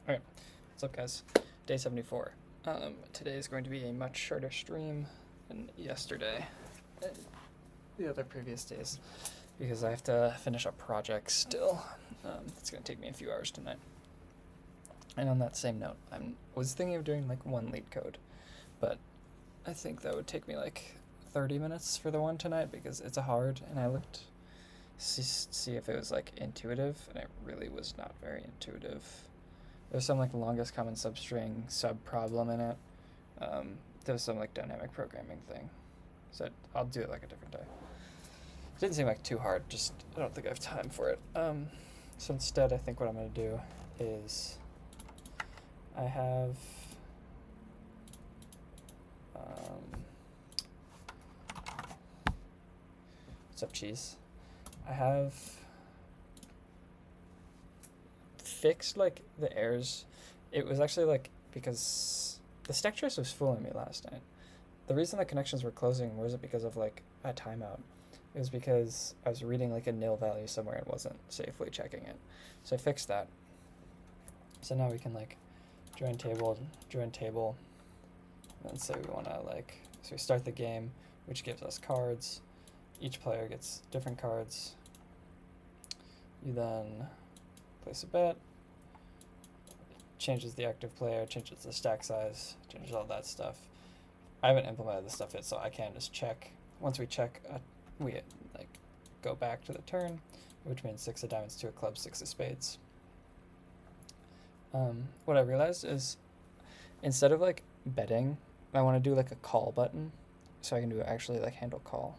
Alright, what's up guys? Day 74. Today is going to be a much shorter stream than yesterday and the other previous days because I have to finish up projects still. It's going to take me a few hours tonight. And on that same note, I was thinking of doing like one lead code, but I think that would take me like 30 minutes for the one tonight because it's a hard, and I looked see if it was like intuitive, and it really was not very intuitive. There's some like longest common substring sub problem in it. There's some like dynamic programming thing. So I'll do it like a different day. It didn't seem like too hard, just I don't think I have time for it. So instead I think what I'm gonna do is I have what's up, cheese? I have fixed like the errors. It was actually like because the stack trace was fooling me last night. The reason the connections were closing wasn't because of like a timeout. It was because I was reading like a nil value somewhere and wasn't safely checking it. So I fixed that. So now we can like join table, and say we want to like, so we start the game, which gives us cards. Each player gets different cards. You then place a bet, changes the active player, changes the stack size, changes all that stuff. I haven't implemented this stuff yet, so I can just check. Once we check, we like go back to the turn, which means 6 of diamonds, 2 of clubs, 6 of spades. What I realized is instead of like betting, I want to do like a call button, so I can do actually like handle call.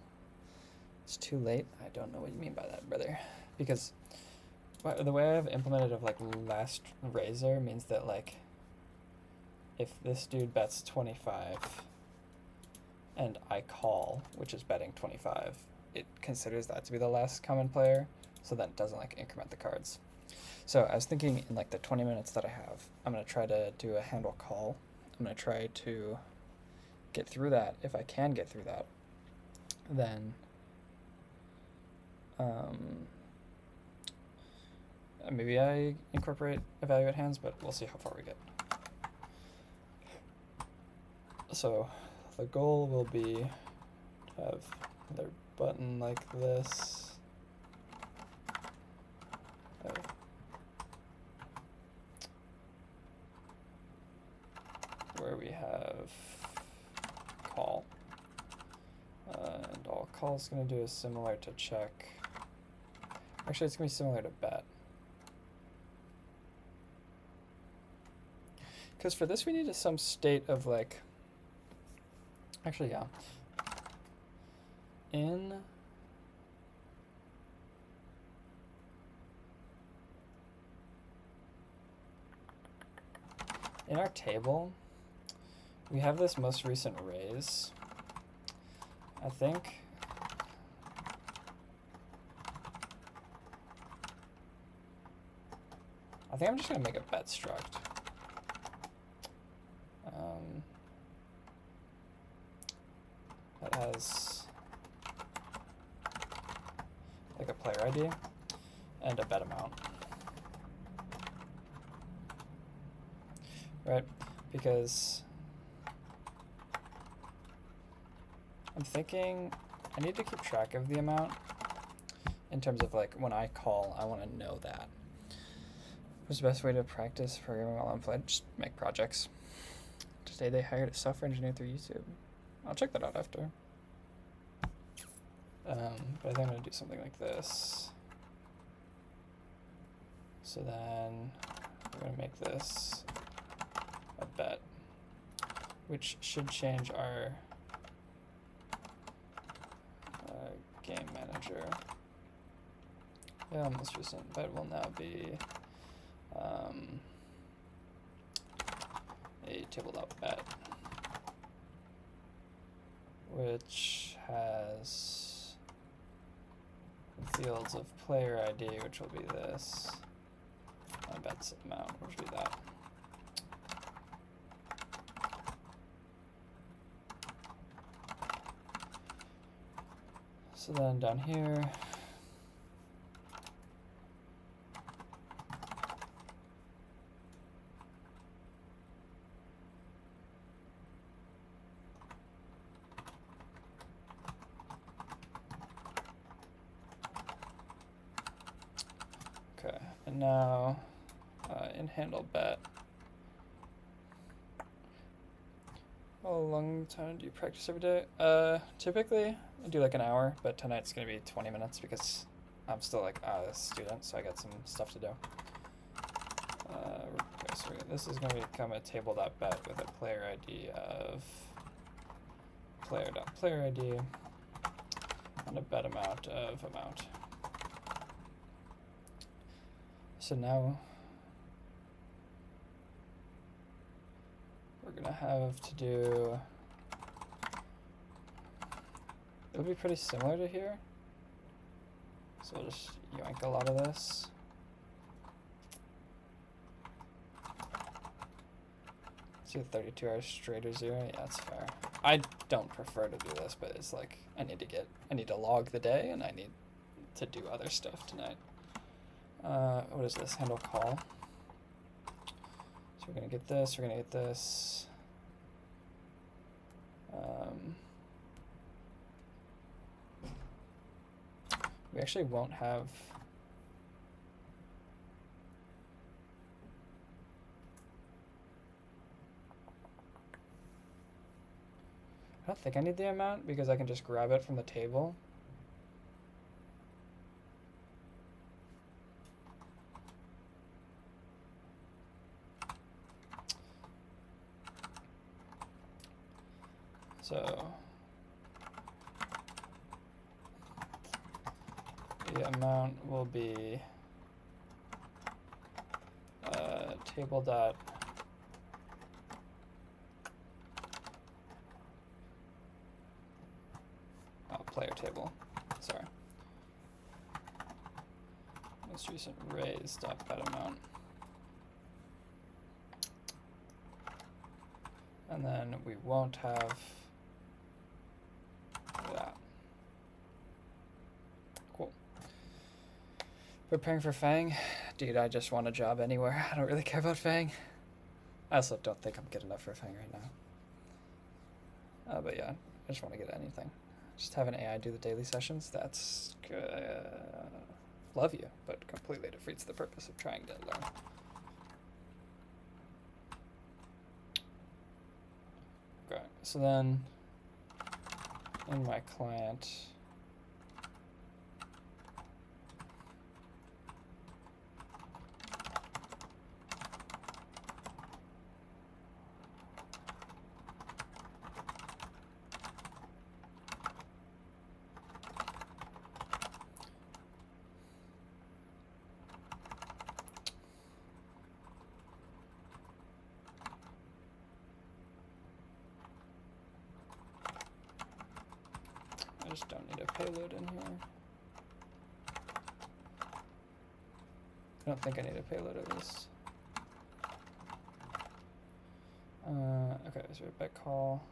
It's too late. I don't know what you mean by that, brother, because the way I've implemented of like last razor means that like if this dude bets 25 and I call, which is betting 25, it considers that to be the last common player, so that it doesn't like increment the cards. So I was thinking in like the 20 minutes that I have, I'm going to try to do a handle call. I'm going to try to get through that. If I can get through that, then maybe I incorporate evaluate hands, but we'll see how far we get. So the goal will be to have another button like this. Where we have call. And all call is going to do is similar to check. Actually, it's going to be similar to bet. Because for this we need some state of like, actually yeah, in our table we have this most recent raise. I think I'm just gonna make a bet struct. That has like a player ID and a bet amount, right? Because I'm thinking I need to keep track of the amount in terms of like when I call, I want to know that. What's the best way to practice programming while unemployed? Just make projects. Today they hired a software engineer through YouTube. I'll check that out after. But I think I'm going to do something like this. So then we're going to make this a bet, which should change our game manager. Yeah, most recent bet will now be a table.bet, which has fields of player ID, which will be this, and bets amount, which will be that. So then down here, Okay, and now in handle bet. How long time do you practice every day? Typically I do like an hour, but tonight's gonna be 20 minutes because I'm still like a student, so I got some stuff to do. Okay, so this is gonna become a table.bet with a player ID of player.player ID and a bet amount of amount. So now we're gonna have to do, it'll be pretty similar to here. So we'll just yoink a lot of this. See 32 hours straight or 0, yeah, that's fair. I don't prefer to do this, but it's like, I need to log the day and I need to do other stuff tonight. What is this? Handle call. So we're gonna get this, we're gonna get this. We actually won't have I don't think I need the amount because I can just grab it from the table. So the amount will be table dot player table. Sorry. Most recent raise dot bet amount. And then we won't have that. Cool. Preparing for Fang. Dude, I just want a job anywhere. I don't really care about Fang. I also don't think I'm good enough for Fang right now. But yeah, I just want to get anything. Just have an AI do the daily sessions. That's love you, but completely defeats the purpose of trying to learn. Okay, so then in my client, I just don't need a payload in here. I don't think I need a payload at least. Okay, so we bet call.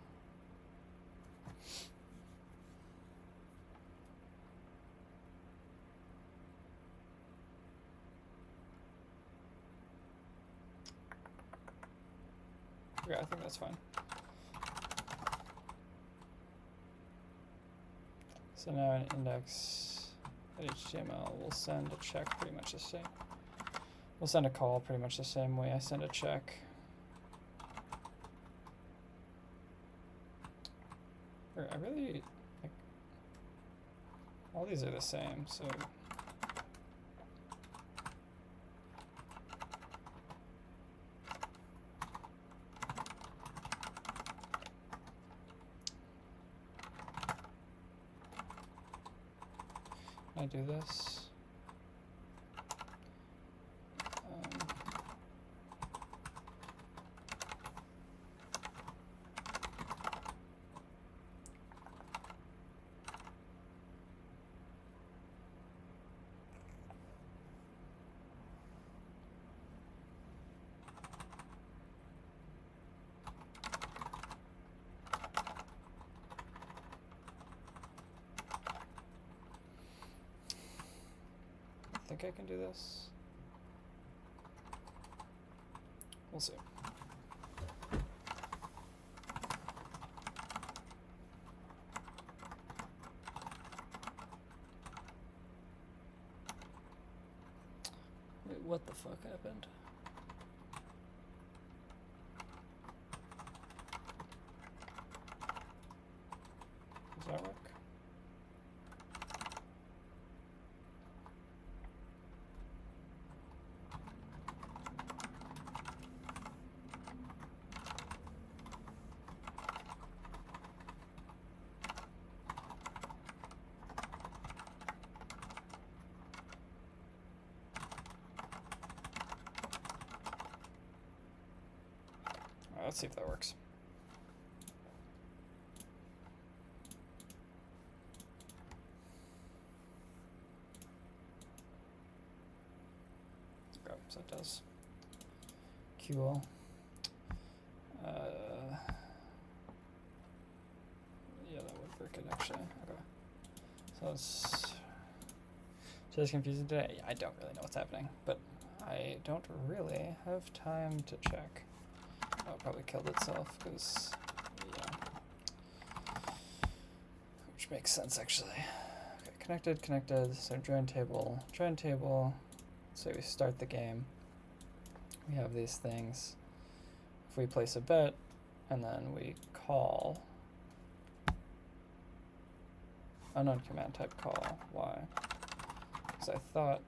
Yeah, I think that's fine. So now in index HTML, we'll send a check pretty much the same. We'll send a call pretty much the same way I send a check. Or I really, like, all these are the same, so. I do this. I think I can do this. We'll see. Wait, what the fuck happened? Does that work? Let's see if that works. Okay, so it does. QL. Yeah, that would work it actually. Okay. So it's just confusing today. I don't really know what's happening, but I don't really have time to check. Oh, it probably killed itself because, yeah. Which makes sense actually. Okay, connected. So join table. So we start the game. We have these things. If we place a bet and then we call, unknown command type call. Why? Because I thought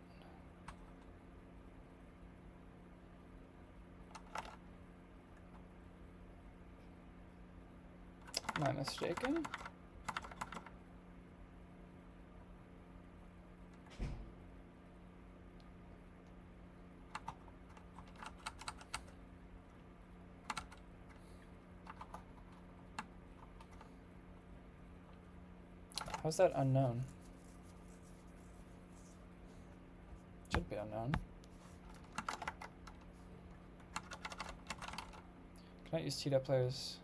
am I mistaken? How's that unknown? Should be unknown. Can I use TDAP players?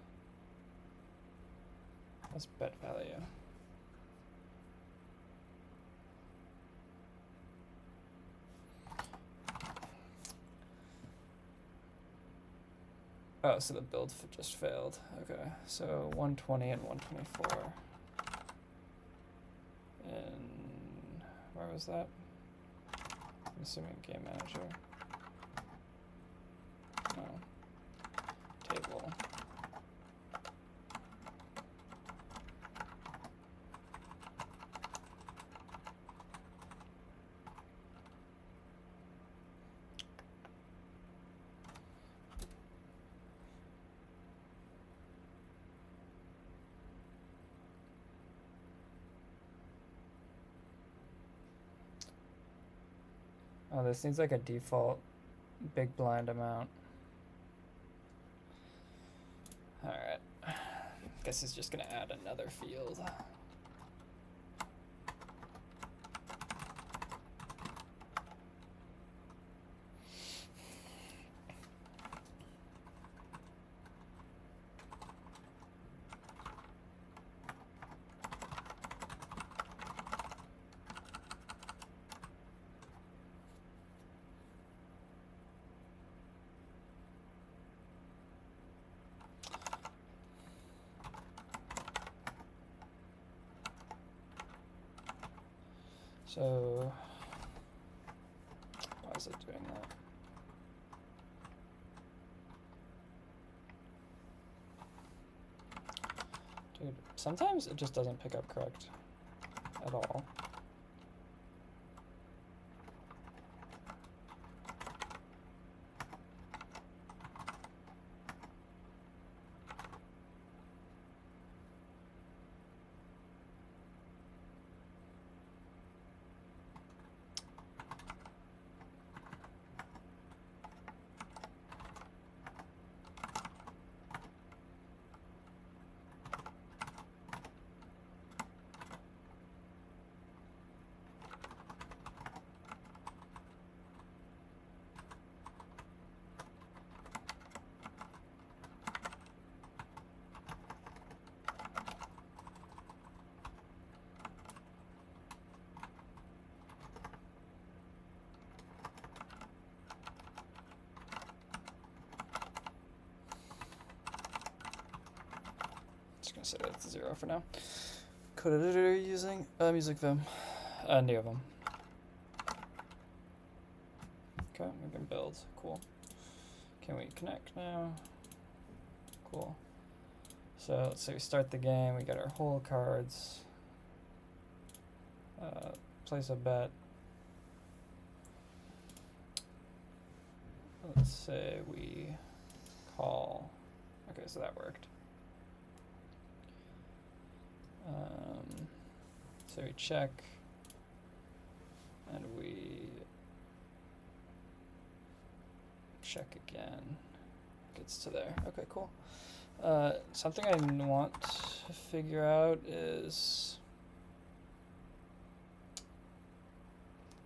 That's bet value. Oh, so the build just failed. Okay, so 120 and 124. And where was that? I'm assuming game manager. No. Table. Oh, this needs like a default big blind amount. Alright. Guess he's just gonna add another field. So, why is it doing that? Dude, sometimes it just doesn't pick up correct at all. Just gonna set it to 0 for now. Code editor using Music Vim, Neovim. Okay, we can build. Cool. Can we connect now? Cool. So let's say we start the game, we get our whole cards. Place a bet. Let's say we call. Okay, so that worked. So we check, and we check again. Gets to there. Okay, cool. Something I want to figure out is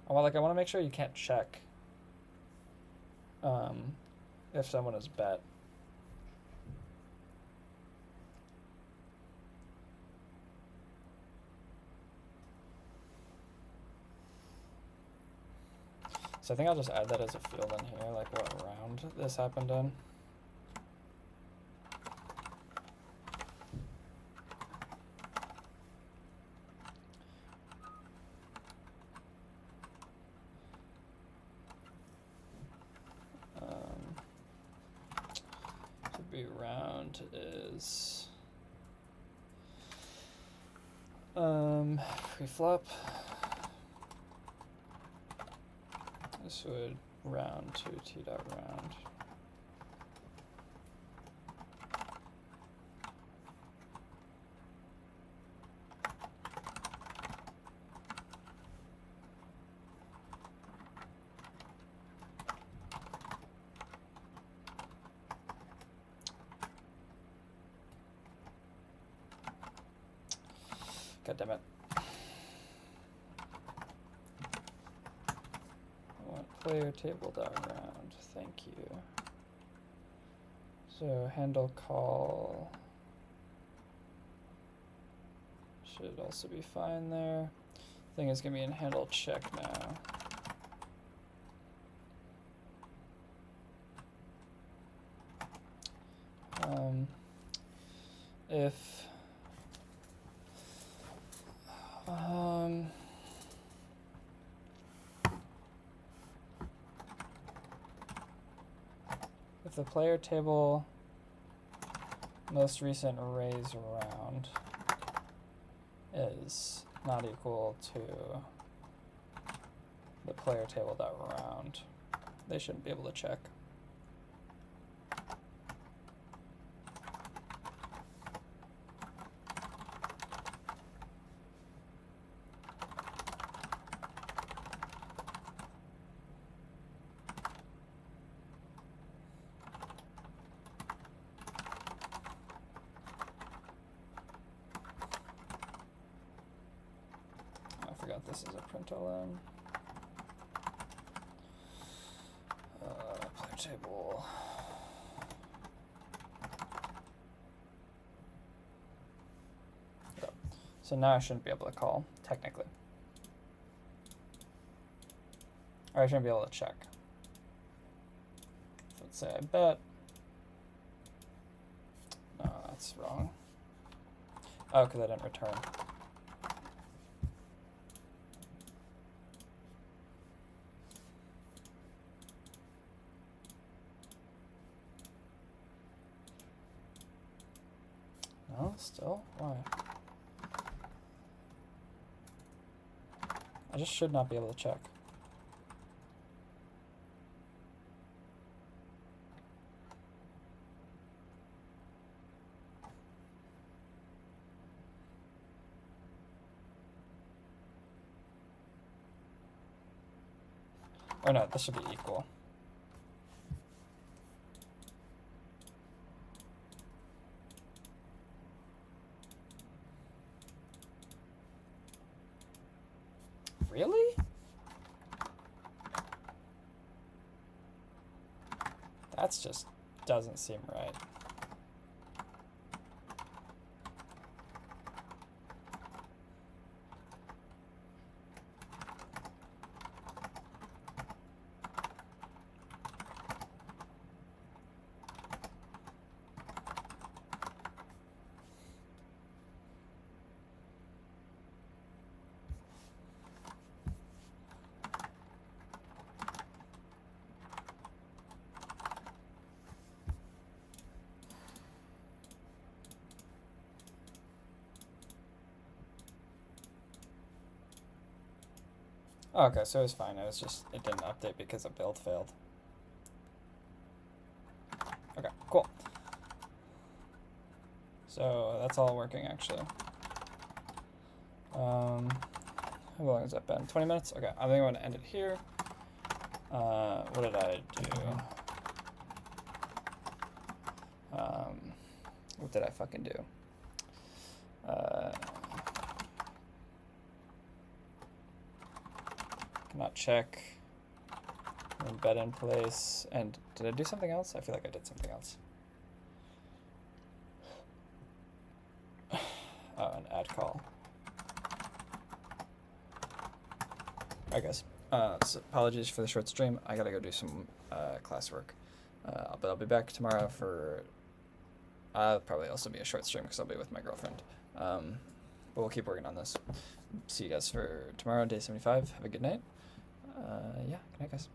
I want to make sure you can't check if someone has bet. So I think I'll just add that as a field in here, like what round this happened in. Should be round is pre-flop. This would round to t dot round. God damn it. I want player table dot round. Thank you. So handle call should also be fine there. Thing is gonna be in handle check now. If the player table most recent raise round is not equal to the player table dot round, they shouldn't be able to check. This is a println. Player table. Yep. So now I shouldn't be able to call, technically. Or I shouldn't be able to check. So let's say I bet. No, that's wrong. Oh, because I didn't return. No, still? Why? I just should not be able to check. Or no, this should be equal. Really? That's just doesn't seem right. Oh, okay, so it was fine. It was just, it didn't update because a build failed. Okay, cool. So that's all working actually. How long has that been? 20 minutes? Okay, I think I'm gonna end it here. What did I do? What did I fucking do? Cannot check. Embed in place. And did I do something else? I feel like I did something else. Oh, an add call. Alright guys, so apologies for the short stream. I gotta go do some classwork. But I'll be back tomorrow for, probably also be a short stream because I'll be with my girlfriend. But we'll keep working on this. See you guys for tomorrow, day 75. Have a good night. Yeah, good night guys.